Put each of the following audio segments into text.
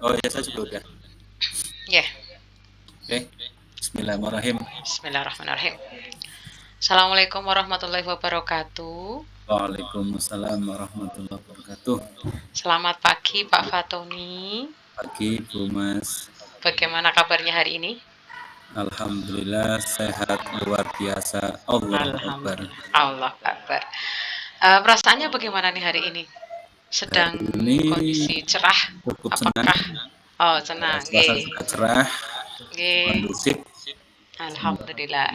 Oh ya, saya juga udah. Ya, Oke, Bismillahirrahmanirrahim. Bismillahirrahmanirrahim. Assalamualaikum warahmatullahi wabarakatuh. Waalaikumsalam warahmatullahi wabarakatuh. Selamat pagi Pak Fatoni. Pagi Bu Mas. Bagaimana kabarnya hari ini? Alhamdulillah sehat luar biasa. Allahu Akbar. Alhamdulillah. Allah Akbar. Perasaannya bagaimana nih hari ini? Sedang Hari ini kondisi cerah? cukup senang. Apakah? Oh, senang. Suasana sudah cerah, kondusif. Alhamdulillah.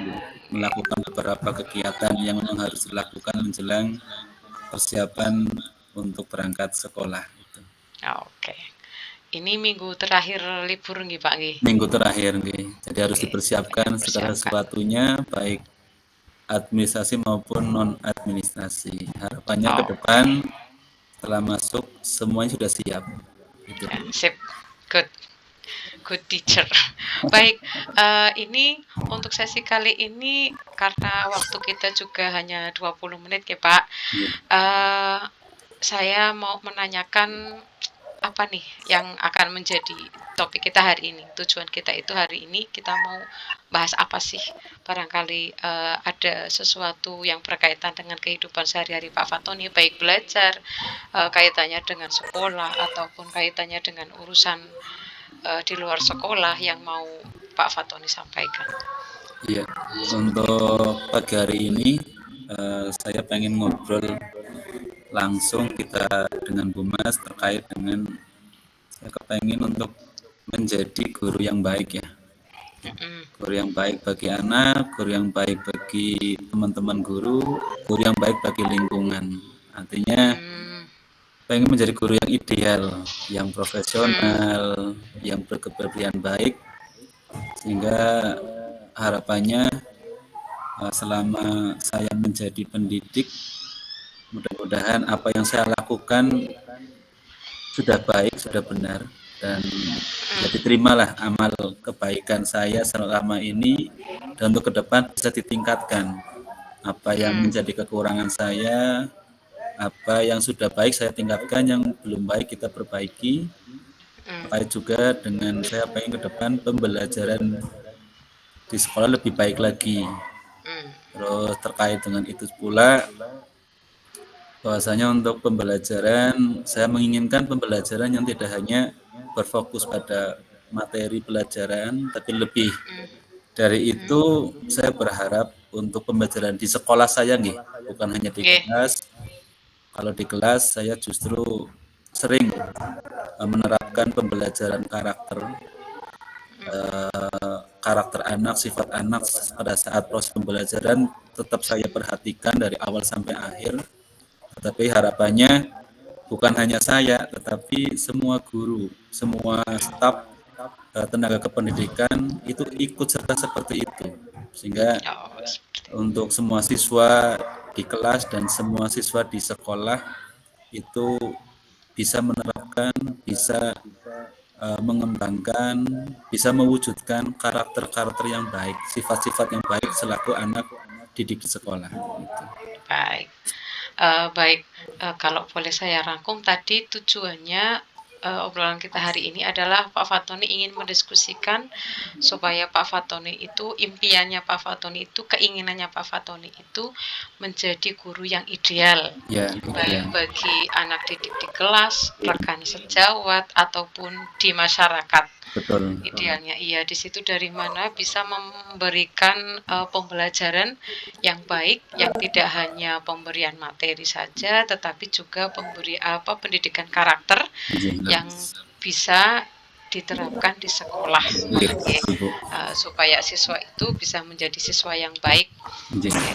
Melakukan beberapa kegiatan yang memang harus dilakukan menjelang persiapan untuk berangkat sekolah. Oke. Ini minggu terakhir libur nggih Pak nggih. Minggu terakhir, jadi harus Nggih, dipersiapkan segala dipersiapkan. sesuatunya, baik administrasi maupun non administrasi. Harapannya ke Oh, depan setelah masuk semuanya sudah siap. Gitu. ya, sip. Good. Good teacher. Baik, ini untuk sesi kali ini karena waktu kita juga hanya 20 menit ya Pak. Uh, saya mau menanyakan apa nih yang akan menjadi topik kita hari ini. Tujuan kita itu hari ini kita mau bahas apa sih? Barangkali ada sesuatu yang berkaitan dengan kehidupan sehari-hari Pak Fatoni, baik belajar, kaitannya dengan sekolah ataupun kaitannya dengan urusan di luar sekolah yang mau Pak Fatoni sampaikan. Iya, untuk pagi hari ini saya pengen ngobrol langsung kita dengan Bu Mas terkait dengan saya kepengen untuk menjadi guru yang baik ya. Guru yang baik bagi anak, guru yang baik bagi teman-teman guru yang baik bagi lingkungan. Artinya pengen menjadi guru yang ideal, yang profesional, yang berkepribadian baik, sehingga harapannya selama saya menjadi pendidik, mudah-mudahan apa yang saya lakukan sudah baik, sudah benar, dan ya diterimalah amal kebaikan saya selama ini, dan untuk ke depan bisa ditingkatkan. Apa yang menjadi kekurangan saya, apa yang sudah baik saya tingkatkan, yang belum baik kita perbaiki. Terkait juga dengan saya pengen ke depan pembelajaran di sekolah lebih baik lagi. Terus terkait dengan itu pula bahwasanya untuk pembelajaran saya menginginkan pembelajaran yang tidak hanya berfokus pada materi pelajaran, tapi lebih dari itu saya berharap untuk pembelajaran di sekolah saya bukan hanya di kelas. Kalau di kelas saya justru sering menerapkan pembelajaran karakter anak, sifat anak pada saat proses pembelajaran tetap saya perhatikan dari awal sampai akhir. Tetapi harapannya bukan hanya saya, tetapi semua guru, semua staf tenaga kependidikan itu ikut serta seperti itu. Sehingga untuk semua siswa di kelas dan semua siswa di sekolah itu bisa menerapkan, bisa mengembangkan, bisa mewujudkan karakter-karakter yang baik, sifat-sifat yang baik selaku anak didik di sekolah. Gitu. Baik, baik. Kalau boleh saya rangkum tadi tujuannya obrolan kita hari ini adalah Pak Fatoni ingin mendiskusikan supaya Pak Fatoni itu impiannya Pak Fatoni itu keinginannya Pak Fatoni itu menjadi guru yang ideal, ya, baik bagi anak didik di kelas, rekan sejawat ataupun di masyarakat. betul. Idealnya iya di situ dari mana bisa memberikan pembelajaran yang baik, yang tidak hanya pemberian materi saja tetapi juga pendidikan karakter yang bisa diterapkan di sekolah supaya siswa itu bisa menjadi siswa yang baik.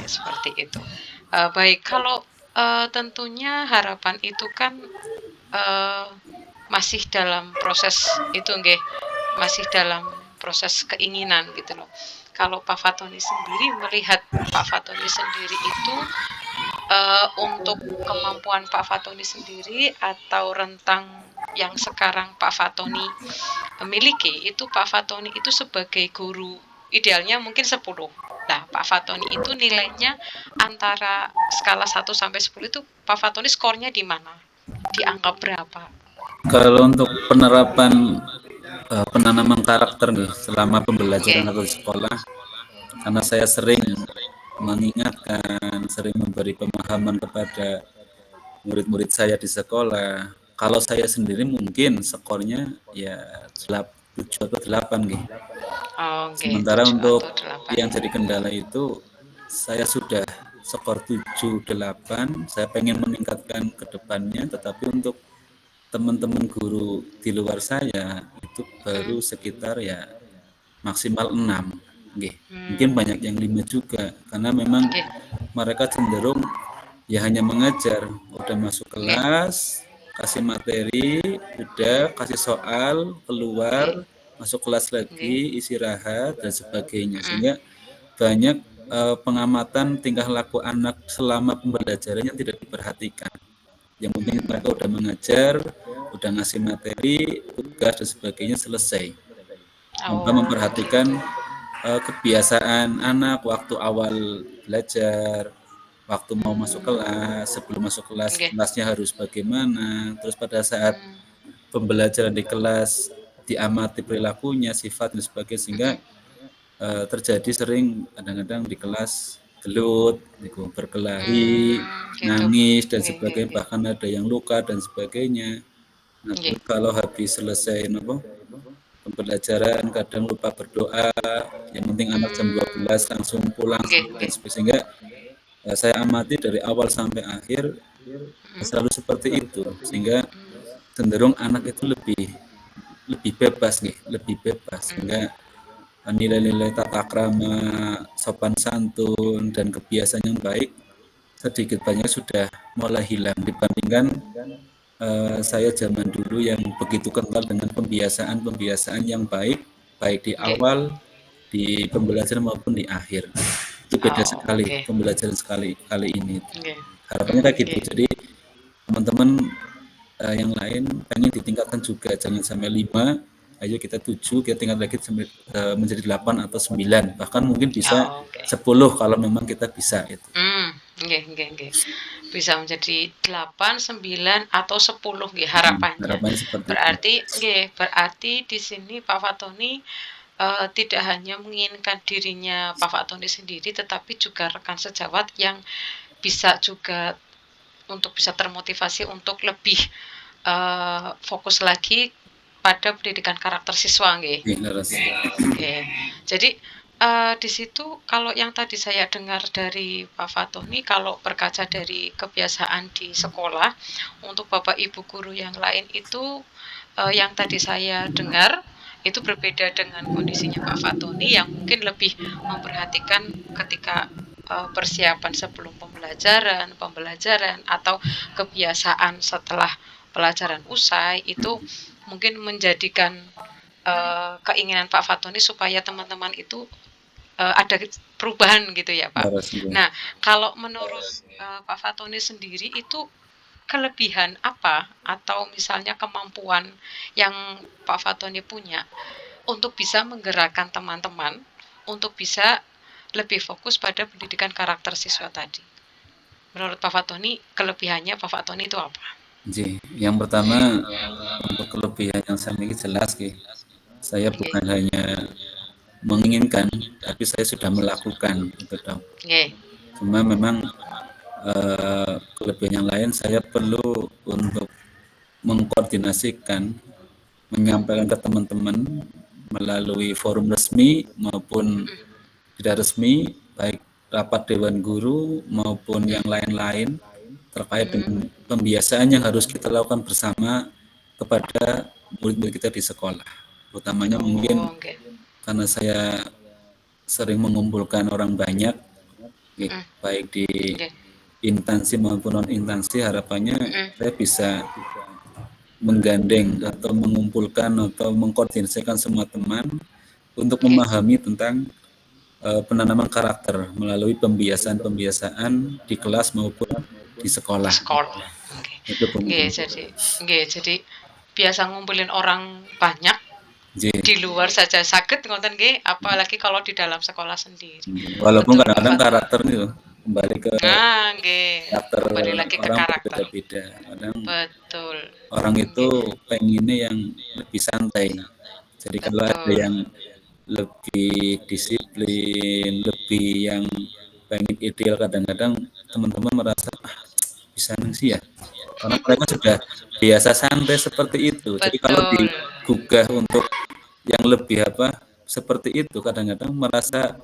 Seperti itu. Baik, kalau tentunya harapan itu kan masih dalam proses itu masih dalam proses keinginan gitu loh. Kalau Pak Fatoni sendiri melihat Pak Fatoni sendiri itu untuk kemampuan Pak Fatoni sendiri atau rentang yang sekarang Pak Fatoni miliki itu Pak Fatoni itu sebagai guru idealnya mungkin 10. Nah, Pak Fatoni itu nilainya antara skala 1 sampai 10 itu Pak Fatoni skornya di mana? Di angka berapa? Kalau untuk penerapan penanaman karakter nih selama pembelajaran Nggih. atau di sekolah, karena saya sering mengingatkan, sering memberi pemahaman kepada murid-murid saya di sekolah. Kalau saya sendiri mungkin skornya ya 7 atau 8 gitu. Oh, nggih, Sementara 7 untuk atau 8. yang jadi kendala itu saya sudah skor 7 8, saya pengen meningkatkan ke depannya, tetapi untuk teman-teman guru di luar saya itu Hmm. baru sekitar ya maksimal 6. Nggih. Mungkin Hmm. banyak yang 5 juga karena memang Nggih. mereka cenderung ya hanya mengajar, udah masuk Nggih. kelas, kasih materi, udah Hmm. kasih soal, Nggih. keluar, masuk kelas Nggih. lagi, istirahat dan sebagainya. Hmm. Sehingga banyak pengamatan tingkah laku anak selama pembelajaran yang tidak diperhatikan. Yang penting mereka Hmm. udah mengajar, udah ngasih materi, tugas dan sebagainya selesai. Tanpa Oh, memperhatikan gitu. kebiasaan anak waktu awal belajar, waktu mau masuk Hmm. kelas, sebelum masuk kelas, Nggih. kelasnya harus bagaimana, terus pada saat Hmm. pembelajaran di kelas diamati perilakunya, sifat dan sebagainya, sehingga Hmm. terjadi sering kadang-kadang di kelas gelut, gitu, berkelahi, Gitu. nangis dan Nggih, nggih, sebagainya, nggih. bahkan ada yang luka dan sebagainya. Nah, Nggih. terus kalau habis selesai pembelajaran kadang lupa berdoa, yang penting anak jam Hmm. 12 langsung pulang Nggih, dan nggih. sebagainya. Sehingga saya amati dari awal sampai akhir Hmm. selalu seperti itu, sehingga cenderung anak itu lebih lebih bebas nih, lebih bebas, Hmm. sehingga nilai-nilai tata krama, sopan santun dan kebiasaan yang baik sedikit banyak sudah mulai hilang dibandingkan saya zaman dulu yang begitu kental dengan pembiasaan-pembiasaan yang baik, baik di Nggih. awal, di pembelajaran maupun di akhir. Itu beda Oh, sekali nggih. pembelajaran sekali kali ini. Nggih. Harapannya kayak gitu. Nggih. Jadi teman-teman yang lain pengen ditingkatkan juga, jangan sampai 5, ayo kita 7, kita tingkat lagi sampai menjadi 8 atau 9, bahkan mungkin bisa Oh, oke. 10 kalau memang kita bisa itu. Nggih, nggih, nggih. Bisa menjadi 8, 9 atau 10 nggih harapannya. Harapannya seperti itu. Berarti di sini Pak Fatoni tidak hanya menginginkan dirinya Pak Fatoni sendiri, tetapi juga rekan sejawat yang bisa juga untuk bisa termotivasi untuk lebih fokus lagi pada pendidikan karakter siswa nggih. Oke. Jadi di situ kalau yang tadi saya dengar dari Pak Fatoni, kalau berkaca dari kebiasaan di sekolah untuk Bapak Ibu guru yang lain itu yang tadi saya dengar itu berbeda dengan kondisinya Pak Fatoni yang mungkin lebih memperhatikan ketika persiapan sebelum pembelajaran atau kebiasaan setelah pelajaran usai itu mungkin menjadikan keinginan Pak Fatoni supaya teman-teman itu ada perubahan gitu ya Pak. Nah, kalau menurut Pak Fatoni sendiri itu kelebihan apa atau misalnya kemampuan yang Pak Fatoni punya untuk bisa menggerakkan teman-teman untuk bisa lebih fokus pada pendidikan karakter siswa tadi. Menurut Pak Fatoni, kelebihannya Pak Fatoni itu apa? Jadi, yang pertama untuk kelebihan yang saya miliki jelas, saya Nggih. bukan hanya menginginkan, tapi saya sudah melakukan, gitu dong. Nggih. Cuma memang kelebihan yang lain saya perlu untuk mengkoordinasikan, menyampaikan ke teman-teman melalui forum resmi maupun tidak resmi, baik rapat dewan guru maupun yang lain-lain terkait dengan pembiasaan yang harus kita lakukan bersama kepada murid-murid kita di sekolah. Utamanya mungkin Oh, nggih. karena saya sering mengumpulkan orang banyak, baik di Nggih. instansi maupun non instansi, harapannya saya bisa menggandeng atau mengumpulkan atau mengkoordinasikan semua teman untuk Nggih. memahami tentang penanaman karakter melalui pembiasaan-pembiasaan di kelas maupun di Di sekolah. sekolah. Nggih. Itu Nggih, penting. jadi biasa ngumpulin orang banyak Jadi, di luar saja sakit ngoten nggih, apalagi kalau di dalam sekolah sendiri. walaupun Betul Pak kadang-kadang Fatoni. karakter itu kembali ke nggih. karakter Kembali lagi ke orang karakter. berbeda-beda. Kadang Betul. orang itu Nggih. pengennya yang lebih santai. Jadi kalau ada Betul. yang lebih disiplin, lebih yang pengen ideal, kadang-kadang teman-teman merasa bisa nang sih ya. Karena mereka sudah biasa santai seperti itu. Jadi kalau Betul. digugah untuk yang lebih apa seperti itu, kadang-kadang merasa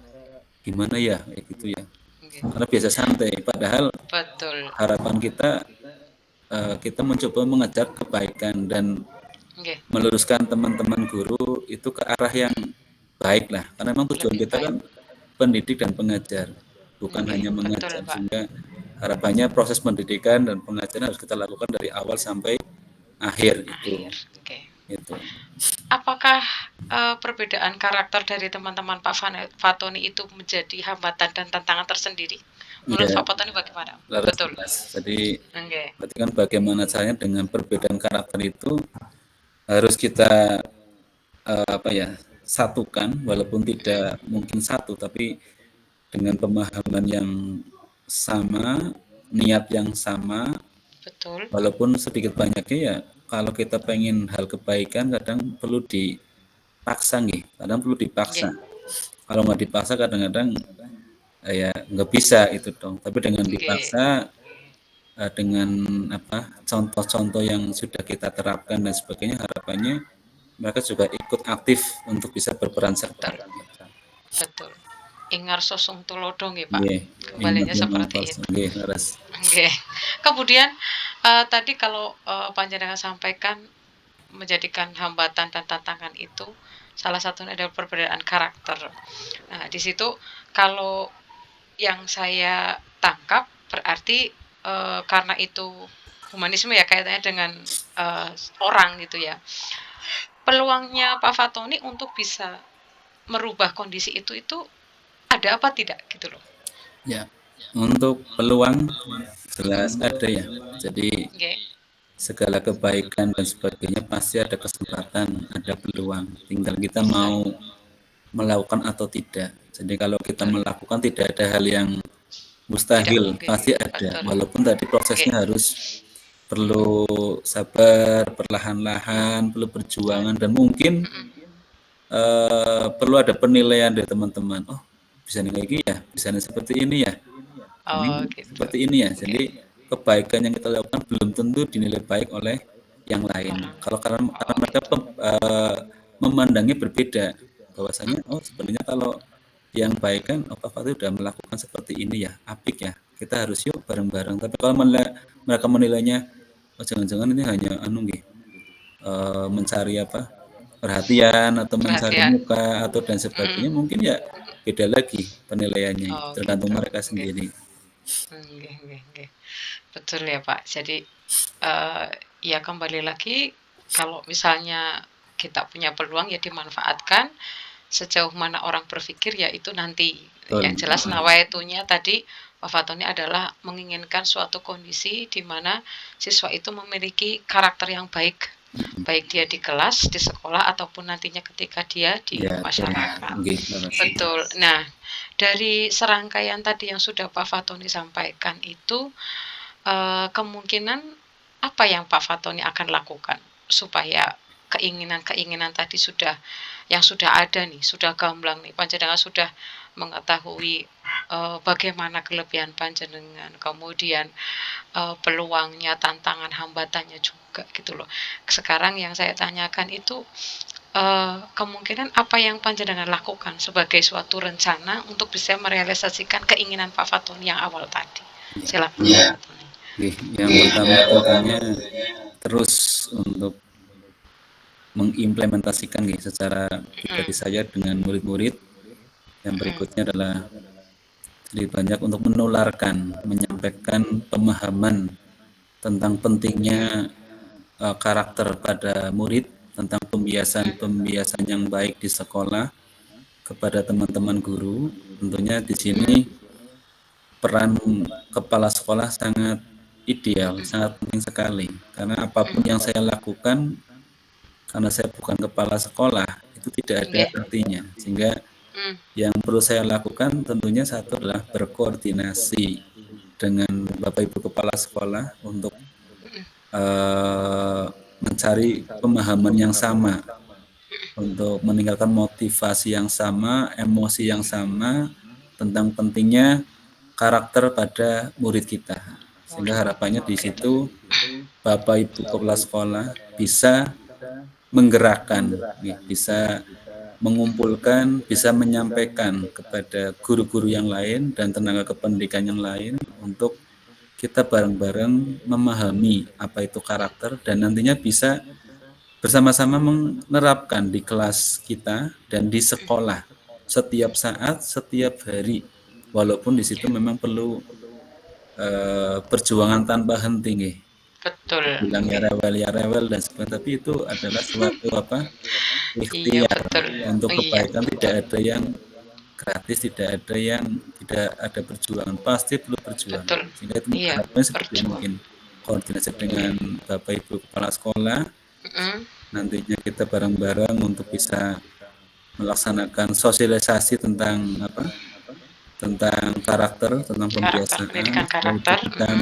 gimana ya, kayak gitu ya. Nggih. Karena biasa santai. Padahal Betul. harapan kita kita mencoba mengejar kebaikan dan Nggih. meluruskan teman-teman guru itu ke arah yang baik lah. Karena memang tujuan Lebih kita baik. kan pendidik dan pengajar, bukan Nggih. hanya Betul, mengajar. Pak. Sehingga harapannya proses pendidikan dan pengajaran harus kita lakukan dari awal sampai akhir itu. Akhir. Nggih. Itu. Apakah perbedaan karakter dari teman-teman Pak Fatoni itu menjadi hambatan dan tantangan tersendiri? Menurut Ya, Pak Fatoni bagaimana? laras Betul. jelas. Jadi Nggih. berarti kan bagaimana caranya dengan perbedaan karakter itu harus kita apa ya satukan walaupun tidak mungkin satu tapi dengan pemahaman yang sama, niat yang sama, Betul. walaupun sedikit banyaknya ya kalau kita pengen hal kebaikan kadang perlu dipaksa nih, kadang perlu dipaksa. Nggih. Kalau nggak dipaksa kadang-kadang ya nggak bisa itu dong. Tapi dengan Nggih. dipaksa dengan apa contoh-contoh yang sudah kita terapkan dan sebagainya, harapannya mereka juga ikut aktif untuk bisa berperan serta. Betul. Betul. Ingar sosong tulodo nggih, Pak. Nggih, ingat Kembalinya yang seperti itu. nggih leres. Nggih. Kemudian tadi kalau panjenengan sampaikan menjadikan hambatan dan tantangan itu salah satunya adalah perbedaan karakter. Nah, di situ kalau yang saya tangkap berarti karena itu humanisme ya kaitannya dengan orang gitu ya. Peluangnya Pak Fatoni untuk bisa merubah kondisi itu ada apa tidak gitu loh. Ya, untuk peluang jelas ada ya. Jadi Nggih. segala kebaikan dan sebagainya pasti ada kesempatan, ada peluang. Tinggal kita Betul. mau melakukan atau tidak. Jadi kalau kita Betul. melakukan tidak ada hal yang Tidak mustahil, mungkin. pasti ada. Betul. Walaupun tadi Nggih. prosesnya harus perlu sabar, perlahan-lahan, perlu perjuangan dan mungkin perlu ada penilaian dari teman-teman. Oh, bisa nih kayak gini ya, bisa nih seperti ini ya. Ini Oh gitu. seperti ini ya. Nggih. Jadi kebaikan yang kita lakukan belum tentu dinilai baik oleh yang lain. Orang. Kalau karena Oh mereka gitu. memandangnya berbeda, bahwasanya oh sebenarnya kalau yang baik kan oh Pak Fatih sudah melakukan seperti ini ya, apik ya. Kita harus yuk bareng-bareng. Tapi kalau mereka menilainya oh jangan-jangan ini hanya anu nggih, mencari apa? Perhatian atau mencari Perhatian. muka atau dan sebagainya mungkin ya beda lagi penilaiannya Oh tergantung gitu. mereka Nggih. sendiri. Nggih, nggih, nggih. Betul ya Pak. Jadi ya kembali lagi kalau misalnya kita punya peluang ya dimanfaatkan sejauh mana orang berpikir ya itu nanti. Betul. Yang jelas nawaitunya tadi Pak Fatoni adalah menginginkan suatu kondisi di mana siswa itu memiliki karakter yang baik, baik dia di kelas, di sekolah ataupun nantinya ketika dia di Ya, masyarakat. nggih, leres. Betul. Nah, dari serangkaian tadi yang sudah Pak Fatoni sampaikan itu kemungkinan apa yang Pak Fatoni akan lakukan supaya keinginan-keinginan tadi yang sudah ada nih, sudah gamblang nih, panjenengan sudah mengetahui bagaimana kelebihan panjenengan, kemudian peluangnya, tantangan, hambatannya juga gitu loh. Sekarang yang saya tanyakan itu kemungkinan apa yang panjenengan lakukan sebagai suatu rencana untuk bisa merealisasikan keinginan Pak Fatoni yang awal tadi. Silakan Pak Fatoni. Yang pertama tentunya terus untuk mengimplementasikan secara pribadi saya dengan murid-murid. Yang berikutnya adalah lebih banyak untuk menularkan, menyampaikan pemahaman tentang pentingnya karakter pada murid, tentang pembiasan-pembiasan yang baik di sekolah kepada teman-teman guru. Tentunya di sini peran kepala sekolah sangat ideal, sangat penting sekali. Karena apapun yang saya lakukan, karena saya bukan kepala sekolah, itu tidak ada Nggih. artinya. Sehingga Yang perlu saya lakukan tentunya satu adalah berkoordinasi dengan Bapak Ibu Kepala Sekolah untuk mencari pemahaman yang sama, untuk meninggalkan motivasi yang sama, emosi yang sama tentang pentingnya karakter pada murid kita. Sehingga Murid. harapannya di Oke. situ Bapak Ibu Kepala Sekolah bisa menggerakkan, bisa mengumpulkan, bisa menyampaikan kepada guru-guru yang lain dan tenaga kependidikan yang lain untuk kita bareng-bareng memahami apa itu karakter dan nantinya bisa bersama-sama menerapkan di kelas kita dan di sekolah setiap saat, setiap hari. Walaupun di situ memang perlu perjuangan tanpa henti, nih. Betul. Bilang ya rewel dan sebagainya, tapi itu adalah suatu Iya, ikhtiar betul. untuk Iya, kebaikan. Tidak ada yang gratis, tidak ada yang tidak ada perjuangan, pasti perlu perjuangan. betul. Sehingga itu Iya, harapannya seperti perjuangan. mungkin koordinasi dengan Bapak Ibu Kepala Sekolah, nantinya kita bareng-bareng untuk bisa melaksanakan sosialisasi tentang tentang karakter, tentang Karakter, pembiasaan, pendidikan setelah itu karakter. kita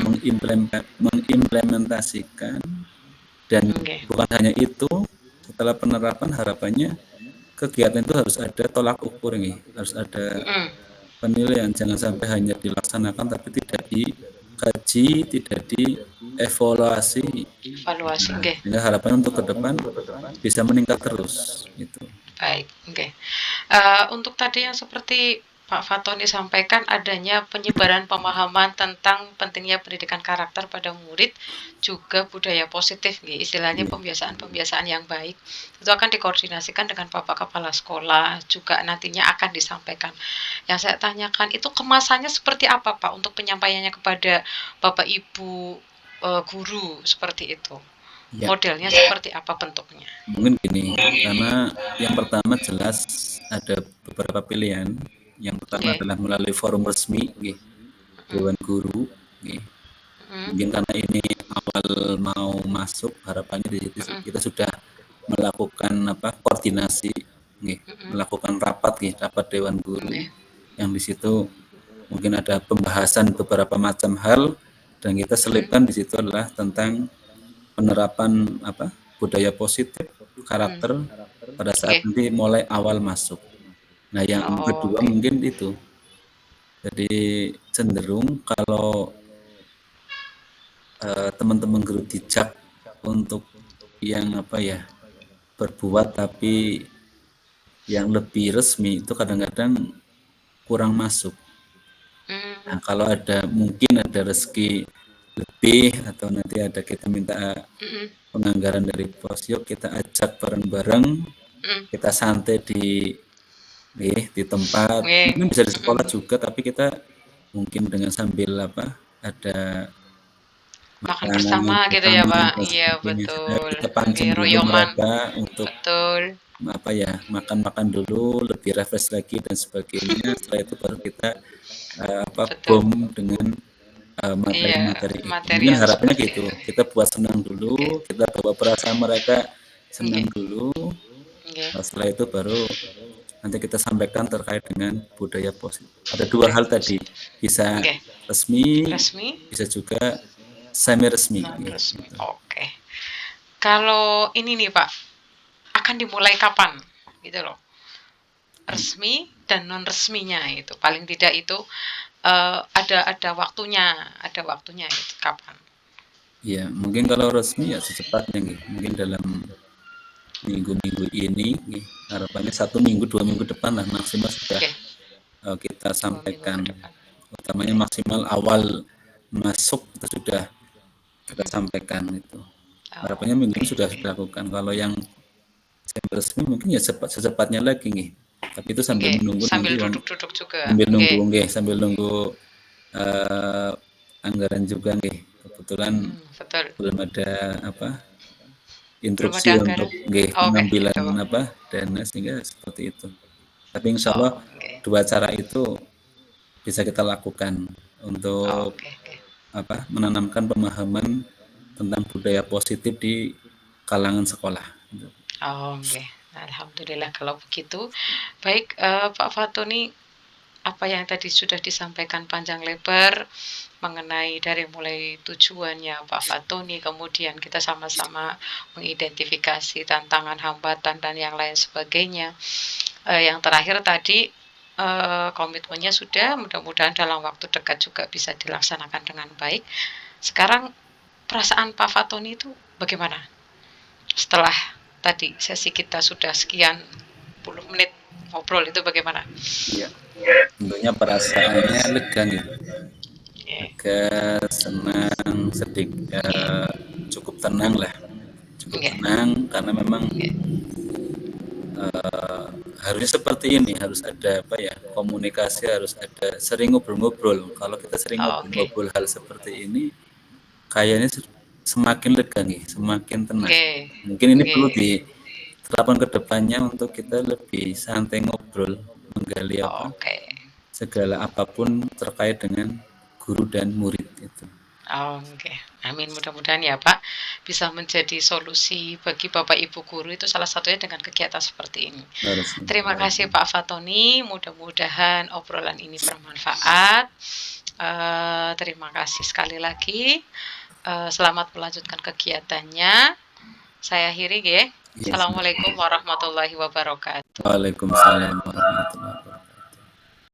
mengimplementasikan. Dan Oke. bukan hanya itu, setelah penerapan harapannya kegiatan itu harus ada tolak ukur, nih, harus ada penilaian, jangan sampai hanya dilaksanakan tapi tidak dikaji, tidak dievaluasi. Evaluasi. Nah, Oke. sehingga harapan untuk ke depan bisa meningkat terus gitu. Baik. Oke. Untuk tadi yang seperti Pak Fatoni sampaikan, adanya penyebaran pemahaman tentang pentingnya pendidikan karakter pada murid, juga budaya positif, istilahnya Iya. pembiasaan-pembiasaan yang baik. Itu akan dikoordinasikan dengan Bapak Kepala Sekolah, juga nantinya akan disampaikan. Yang saya tanyakan itu kemasannya seperti apa, Pak, untuk penyampaiannya kepada Bapak Ibu guru seperti itu? Ya, Modelnya seperti apa bentuknya? mungkin gini, karena yang pertama jelas ada beberapa pilihan. Yang pertama Oke. adalah melalui forum resmi, Dewan Guru. Mungkin karena ini awal mau masuk, harapannya di situ kita sudah melakukan koordinasi, melakukan rapat Dewan Guru, yang di situ mungkin ada pembahasan beberapa macam hal dan kita selipkan di situ adalah tentang penerapan budaya positif karakter pada saat Oke. nanti mulai awal masuk. Nah, yang Oh, kedua oke. mungkin itu. Jadi cenderung kalau teman-teman guru dijak untuk yang berbuat tapi yang lebih resmi itu kadang-kadang kurang masuk. Nah, kalau mungkin ada rezeki lebih atau nanti kita minta penganggaran dari Posyok, kita ajak bareng-bareng, kita santai di tempat, Oke. mungkin bisa di sekolah juga, tapi kita mungkin dengan sambil ada Makan makanan bersama gitu ya, bersama Pak. dan Iya, sebagainya. Sehingga betul. kita Oke, pancing dulu royoman. mereka untuk Betul. makan-makan dulu, lebih refresh lagi dan sebagainya. Setelah itu baru kita Betul. bom dengan Iya, materi-materi itu. materi Mungkin yang harapannya seperti gitu. itu. Kita buat senang Oke. dulu, kita bawa perasaan mereka senang Oke. dulu. Oke. Setelah itu baru nanti kita sampaikan terkait dengan budaya positif. Ada dua Budaya hal tadi, positif. bisa Oke. resmi, Resmi, bisa juga semi resmi. non resmi. Gitu. Oke. Kalau ini nih, Pak, akan dimulai kapan? Gitu loh. Resmi dan non resminya itu. Paling tidak itu ada waktunya itu kapan? Ya, mungkin kalau resmi ya secepatnya, mungkin dalam minggu-minggu ini, harapannya 1 minggu 2 minggu depan lah maksimal sudah Oke. kita 2 minggu ke sampaikan. depan. Utamanya maksimal awal masuk itu sudah kita sampaikan itu. Harapannya minggu ini sudah dilakukan. Kalau yang resmi mungkin ya secepatnya lagi, tapi itu sambil menunggu Sambil nanti duduk-duduk juga. sambil nunggu anggaran juga, kebetulan Betul. belum ada Belum instruksi ada untuk anggaran. Oke, pengambilan gitu. dana, sehingga seperti itu. Tapi insya Oh, Allah oke. dua cara itu bisa kita lakukan untuk Oke. menanamkan pemahaman tentang budaya positif di kalangan sekolah. Oh, oke. Alhamdulillah kalau begitu. Baik, Pak Fatoni, apa yang tadi sudah disampaikan panjang lebar mengenai dari mulai tujuannya Pak Fatoni, kemudian kita sama-sama mengidentifikasi tantangan, hambatan, dan yang lain sebagainya. Yang terakhir tadi, komitmennya sudah, mudah-mudahan dalam waktu dekat juga bisa dilaksanakan dengan baik. Sekarang perasaan Pak Fatoni itu bagaimana? Setelah tadi sesi kita sudah sekian puluh menit ngobrol itu bagaimana? Iya, tentunya perasaannya lega gitu. Yeah. Lega, senang, sedikit, Yeah. cukup tenang lah. Cukup Yeah. tenang karena memang Yeah. harusnya seperti ini, harus ada apa ya, komunikasi, harus ada sering ngobrol-ngobrol. Kalau kita sering Oh, okay. ngobrol-ngobrol hal seperti ini, kayaknya semakin lega nih, semakin tenang. Okay. Mungkin ini perlu Okay. diterapkan ke depannya untuk kita lebih santai ngobrol, menggali apa Okay. segala apapun terkait dengan guru dan murid itu. Oh, oke. Amin. Mudah-mudahan ya Pak bisa menjadi solusi bagi Bapak Ibu guru itu salah satunya dengan kegiatan seperti ini. Harusnya. Terima kasih Pak Fatoni. Mudah-mudahan obrolan ini bermanfaat. Terima kasih sekali lagi. Selamat melanjutkan kegiatannya. Saya akhiri ya. Yes. Assalamualaikum warahmatullahi wabarakatuh. Waalaikumsalam warahmatullahi wabarakatuh.